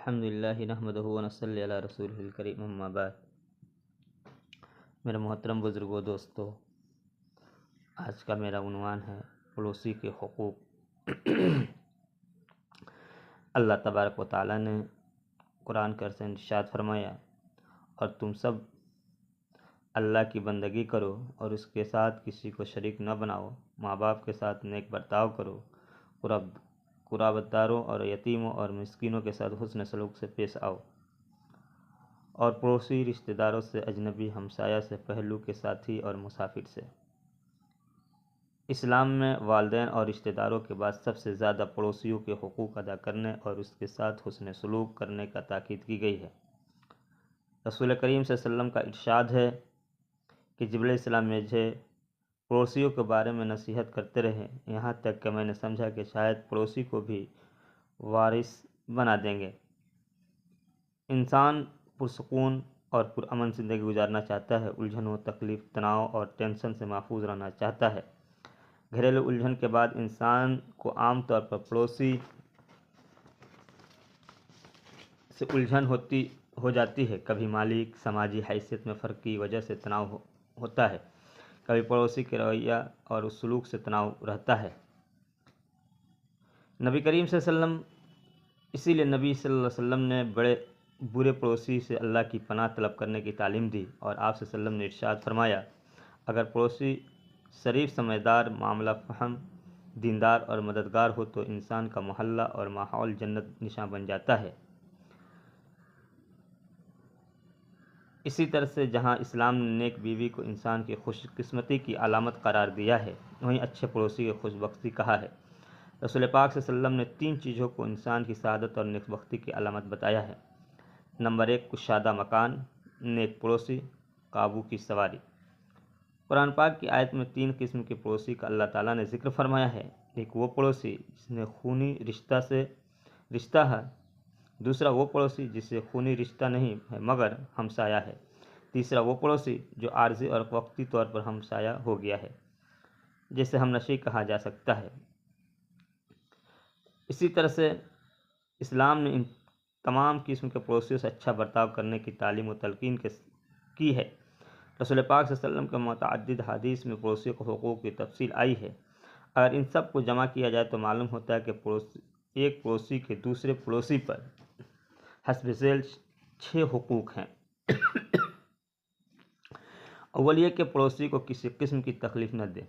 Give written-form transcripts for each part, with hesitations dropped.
الحمدللہ نحمدہ ونصلی علی رسولہ الکریم اما بعد۔ میرے محترم بزرگوں دوستو، آج کا میرا عنوان ہے پڑوسی کے حقوق۔ اللہ تبارک و تعالیٰ نے قرآن کے سے ارشاد فرمایا، اور تم سب اللہ کی بندگی کرو اور اس کے ساتھ کسی کو شریک نہ بناؤ، ماں باپ کے ساتھ نیک برتاؤ کرو، قرابت داروں اور یتیموں اور مسکینوں کے ساتھ حسن سلوک سے پیش آؤ، اور پڑوسی رشتہ داروں سے، اجنبی ہمسایہ سے، پہلو کے ساتھی اور مسافر سے۔ اسلام میں والدین اور رشتہ داروں کے بعد سب سے زیادہ پڑوسیوں کے حقوق ادا کرنے اور اس کے ساتھ حسن سلوک کرنے کا تاکید کی گئی ہے۔ رسول کریم صلی اللہ علیہ وسلم کا ارشاد ہے کہ جبریل علیہ السلام مجھے پڑوسیوں کے بارے میں نصیحت کرتے رہے، یہاں تک کہ میں نے سمجھا کہ شاید پڑوسی کو بھی وارث بنا دیں گے۔ انسان پرسکون اور پرامن زندگی گزارنا چاہتا ہے، الجھنوں، تکلیف، تناؤ اور ٹینشن سے محفوظ رہنا چاہتا ہے۔ گھریلو الجھن کے بعد انسان کو عام طور پر پڑوسی سے الجھن ہو جاتی ہے۔ کبھی مالی سماجی حیثیت میں فرق کی وجہ سے تناؤ ہوتا ہے، کبھی پڑوسی کے رویہ اور اس سلوک سے تناؤ رہتا ہے۔ نبی کریم صلی اللہ علیہ وسلم اسی لیے نبی صلی اللہ علیہ وسلم نے برے پڑوسی سے اللہ کی پناہ طلب کرنے کی تعلیم دی، اور آپ صلی اللہ علیہ وسلم نے ارشاد فرمایا، اگر پڑوسی شریف، سمجھدار، معاملہ فہم، دیندار اور مددگار ہو تو انسان کا محلہ اور ماحول جنت نشاں بن جاتا ہے۔ اسی طرح سے جہاں اسلام نے نیک بیوی کو انسان کی خوش قسمتی کی علامت قرار دیا ہے، وہیں اچھے پڑوسی کی خوش بختی کہا ہے۔ رسول پاک صلی اللہ علیہ وسلم نے 3 چیزوں کو انسان کی سعادت اور نیک بختی کی علامت بتایا ہے۔ نمبر 1، کشادہ مکان، نیک پڑوسی، قابو کی سواری۔ قرآن پاک کی آیت میں 3 قسم کے پڑوسی کا اللہ تعالیٰ نے ذکر فرمایا ہے۔ ایک وہ پڑوسی جس نے خونی رشتہ ہے، دوسرا وہ پڑوسی جس سے خونی رشتہ نہیں ہے مگر ہمسایہ ہے، تیسرا وہ پڑوسی جو عارضی اور وقتی طور پر ہمسایہ ہو گیا ہے، جسے ہم نشیں کہا جا سکتا ہے۔ اسی طرح سے اسلام نے ان تمام قسم کے پڑوسیوں سے اچھا برتاؤ کرنے کی تعلیم و تلقین کی ہے۔ رسول پاک صلی اللہ علیہ وسلم کے متعدد حدیث میں پڑوسیوں کے حقوق کی تفصیل آئی ہے۔ اگر ان سب کو جمع کیا جائے تو معلوم ہوتا ہے کہ ایک پڑوسی کے دوسرے پڑوسی پر حسب ذیل 6 حقوق ہیں۔ اول یہ کہ پڑوسی کو کسی قسم کی تکلیف نہ دے،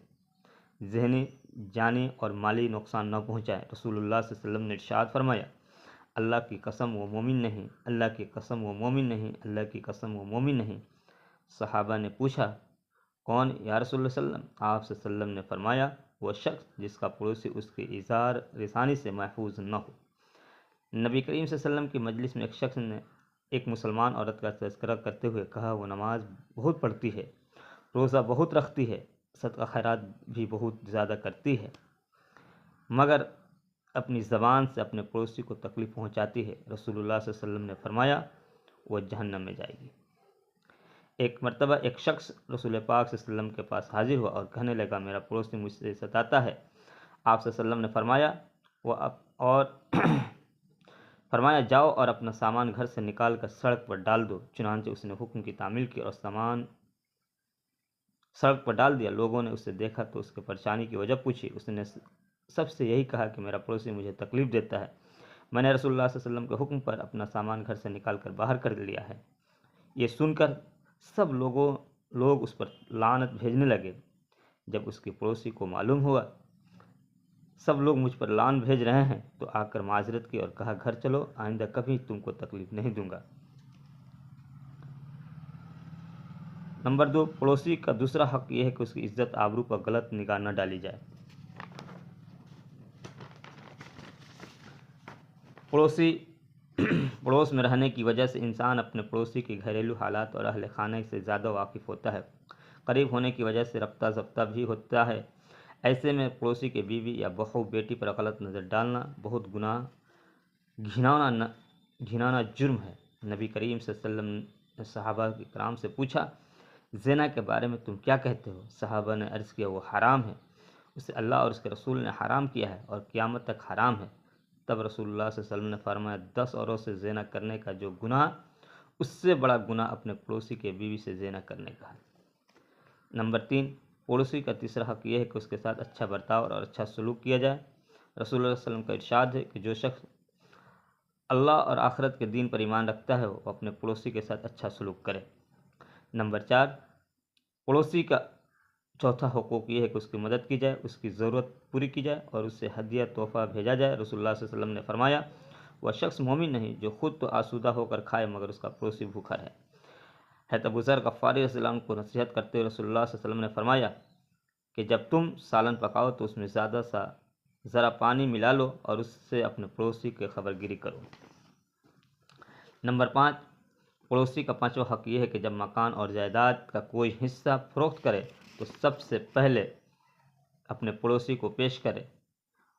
ذہنی، جانی اور مالی نقصان نہ پہنچائے۔ رسول اللہ صلی اللہ علیہ وسلم نے ارشاد فرمایا، اللہ کی قسم وہ مومن نہیں، اللہ کی قسم وہ مومن نہیں، اللہ کی قسم وہ مومن نہیں۔ صحابہ نے پوچھا، کون یا رسول اللہ صلی اللہ علیہ وسلم؟ آپ صلی اللہ علیہ وسلم نے فرمایا، وہ شخص جس کا پڑوسی اس کے اظہار رسانی سے محفوظ نہ ہو۔ نبی کریم صلی اللہ علیہ وسلم کی مجلس میں ایک شخص نے ایک مسلمان عورت کا تذکرہ کرتے ہوئے کہا، وہ نماز بہت پڑھتی ہے، روزہ بہت رکھتی ہے، صدقہ خیرات بھی بہت زیادہ کرتی ہے، مگر اپنی زبان سے اپنے پڑوسی کو تکلیف پہنچاتی ہے۔ رسول اللہ صلی اللہ علیہ وسلم نے فرمایا، وہ جہنم میں جائے گی۔ ایک مرتبہ ایک شخص رسول پاک صلی اللہ علیہ وسلم کے پاس حاضر ہوا اور کہنے لگا، میرا پڑوسی مجھ سے ستاتا ہے۔ آپ صلی اللہ علیہ وسلم نے فرمایا جاؤ اور اپنا سامان گھر سے نکال کر سڑک پر ڈال دو۔ چنانچہ اس نے حکم کی تعمیل کی اور سامان سڑک پر ڈال دیا۔ لوگوں نے اسے دیکھا تو اس کے پریشانی کی وجہ پوچھی۔ اس نے سب سے یہی کہا کہ میرا پڑوسی مجھے تکلیف دیتا ہے، میں نے رسول اللہ صلی اللہ علیہ وسلم کے حکم پر اپنا سامان گھر سے نکال کر باہر کر لیا ہے۔ یہ سن کر سب لوگ اس پر لعنت بھیجنے لگے۔ جب اس کے پڑوسی کو معلوم ہوا سب لوگ مجھ پر لعن بھیج رہے ہیں تو آ کر معذرت کی اور کہا، گھر چلو، آئندہ کبھی تم کو تکلیف نہیں دوں گا۔ نمبر 2، پڑوسی کا دوسرا حق یہ ہے کہ اس کی عزت آبرو پر غلط نگاہ نہ ڈالی جائے۔ پڑوس میں رہنے کی وجہ سے انسان اپنے پڑوسی کے گھریلو حالات اور اہل خانہ سے زیادہ واقف ہوتا ہے، قریب ہونے کی وجہ سے رابطہ ضبطہ بھی ہوتا ہے۔ ایسے میں پڑوسی کے بیوی یا بہو بیٹی پر غلط نظر ڈالنا بہت گھناؤنا جرم ہے۔ نبی کریم صلی اللہ علیہ وسلم نے صحابہ کرام سے پوچھا، زنا کے بارے میں تم کیا کہتے ہو؟ صحابہ نے عرض کیا، وہ حرام ہے، اسے اللہ اور اس کے رسول نے حرام کیا ہے اور قیامت تک حرام ہے۔ تب رسول اللہ صلی اللہ علیہ وسلم نے فرمایا 10 عورتوں سے زنا کرنے کا جو گناہ اس سے بڑا گناہ اپنے پڑوسی کے بیوی سے زنا کرنے کا ہے۔ نمبر 3، پڑوسی کا تیسرا حق یہ ہے کہ اس کے ساتھ اچھا برتاؤ اور اچھا سلوک کیا جائے۔ رسول اللہ صلی اللہ علیہ وسلم کا ارشاد ہے کہ جو شخص اللہ اور آخرت کے دین پر ایمان رکھتا ہے وہ اپنے پڑوسی کے ساتھ اچھا سلوک کرے۔ نمبر 4، پڑوسی کا چوتھا حقوق یہ ہے کہ اس کی مدد کی جائے، اس کی ضرورت پوری کی جائے اور اسے ہدیہ تحفہ بھیجا جائے۔ رسول اللہ صلی اللہ علیہ وسلم نے فرمایا وہ شخص مومن نہیں جو خود تو آسودہ ہو کر کھائے مگر اس کا پڑوسی بھوکا رہے۔ حضرت ابو ذر غفاری رضی اللہ عنہ کو نصیحت کرتے ہوئے رسول اللہ صلی اللہ علیہ وسلم نے فرمایا کہ جب تم سالن پکاؤ تو اس میں ذرا پانی ملا لو اور اس سے اپنے پڑوسی کی خبرگیری کرو۔ نمبر 5، پڑوسی کا پانچواں حق یہ ہے کہ جب مکان اور جائیداد کا کوئی حصہ فروخت کرے تو سب سے پہلے اپنے پڑوسی کو پیش کرے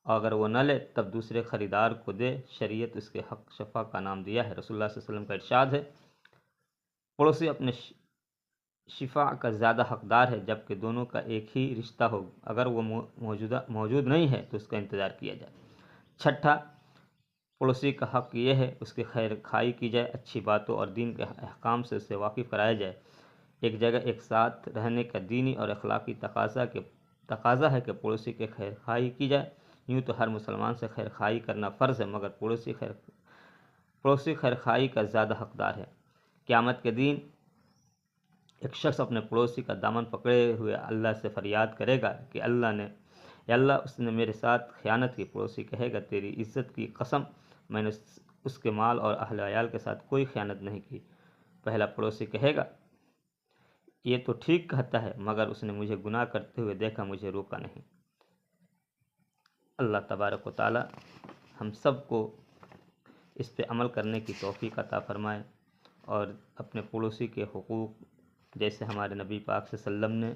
اور اگر وہ نہ لے تب دوسرے خریدار کو دے۔ شریعت اس کے حق شفا کا نام دیا ہے۔ رسول اللہ صلی اللہ علیہ وسلم کا ارشاد ہے پڑوسی اپنے شفاء کا زیادہ حقدار ہے جبکہ دونوں کا ایک ہی رشتہ ہو، اگر وہ موجود نہیں ہے تو اس کا انتظار کیا جائے۔ چھٹا، پڑوسی کا حق یہ ہے اس کی خیر خواہی کی جائے، اچھی باتوں اور دین کے احکام سے اسے واقف کرایا جائے۔ ایک جگہ ایک ساتھ رہنے کا دینی اور اخلاقی تقاضا ہے کہ پڑوسی کی خیر خواہی کی جائے۔ یوں تو ہر مسلمان سے خیر خواہی کرنا فرض ہے مگر پڑوسی خیر خواہی کا زیادہ حقدار ہے۔ قیامت کے دن ایک شخص اپنے پڑوسی کا دامن پکڑے ہوئے اللہ سے فریاد کرے گا کہ اللہ اس نے میرے ساتھ خیانت کی۔ پڑوسی کہے گا تیری عزت کی قسم میں نے اس کے مال اور اہل عیال کے ساتھ کوئی خیانت نہیں کی۔ پہلا پڑوسی کہے گا یہ تو ٹھیک کہتا ہے مگر اس نے مجھے گناہ کرتے ہوئے دیکھا، مجھے روکا نہیں۔ اللہ تبارک و تعالی ہم سب کو اس پہ عمل کرنے کی توفیق عطا فرمائے اور اپنے پڑوسی کے حقوق جیسے ہمارے نبی پاک صلی اللہ علیہ وسلم نے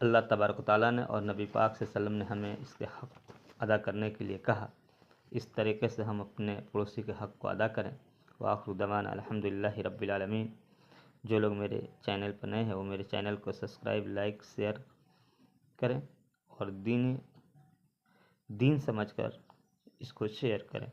اللہ تبارک و تعالیٰ نے اور نبی پاک صلی اللہ علیہ وسلم نے ہمیں اس کے حق ادا کرنے کے لیے کہا، اس طریقے سے ہم اپنے پڑوسی کے حق کو ادا کریں۔ وآخر دعوانا الحمدللہ رب العالمین۔ جو لوگ میرے چینل پر نئے ہیں وہ میرے چینل کو سبسکرائب، لائک، شیئر کریں اور دین سمجھ کر اس کو شیئر کریں۔